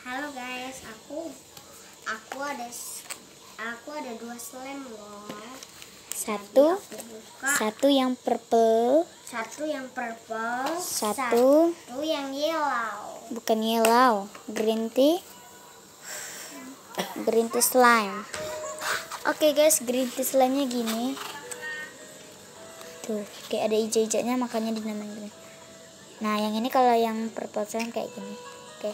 Halo guys, aku ada 2 slime loh. Satu yang purple, Satu yang purple, satu yang yellow. bukan yellow, green tea slime. Oke guys, green tea slime-nya gini. Tuh, kayak ada hijau-hijaunya makanya dinamain gini. Nah, yang ini kalau yang purple slime kayak gini. Oke.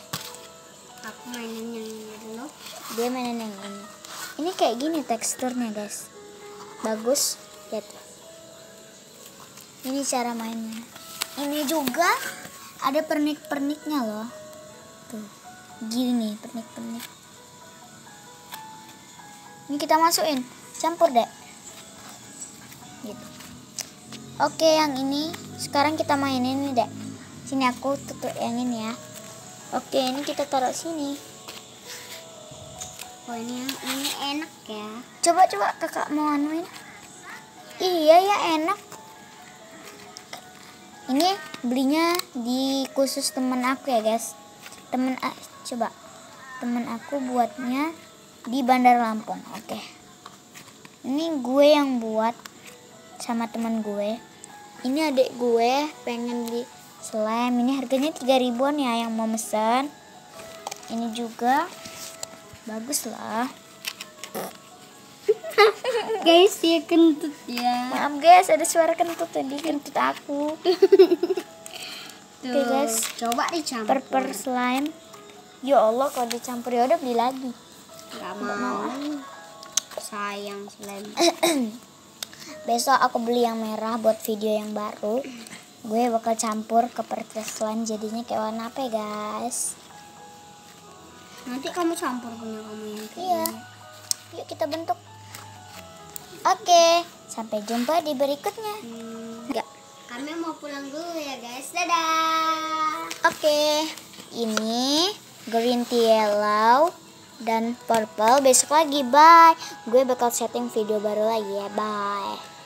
Aku mainin yang ini dulu. Dia mainin yang ini. Ini kayak gini teksturnya, guys. Bagus, lihat. Ini cara mainnya. Ini juga ada pernik-perniknya loh. Tuh, gini pernik-pernik. Ini kita masukin, campur deh. Gitu. Oke, yang ini sekarang kita mainin ini deh. Sini aku tutup yang ini ya. Oke, ini kita taruh sini. Oh, ini enak ya. Coba kakak mau anuin. Iya ya, enak. Ini belinya di khusus temen aku ya guys. Temen aku buatnya di Bandar Lampung. Oke. Ini gue yang buat sama teman gue. Ini adik gue pengen di slime. Ini harganya 3.000-an ya yang mau mesen. Ini juga bagus lah. Guys, dia kentut ya. Maaf guys, ada suara kentut tadi, kentut aku. Oke guys, Coba dicampur. purple slime. Ya Allah, kalau dicampur ya udah beli lagi. Gak mau. Sayang slime. Besok aku beli yang merah buat video yang baru. Gue bakal campur ke purple slime jadinya kayak warna apa ya guys? Nanti kamu campur punya kamu yang kayak Iya. gini. Yuk kita bentuk. Oke, sampai jumpa di berikutnya. Enggak. Kami mau pulang dulu ya guys. Dadah. Oke, ini green tea yellow dan purple besok lagi. Bye. Gue bakal setting video baru lagi ya. Bye.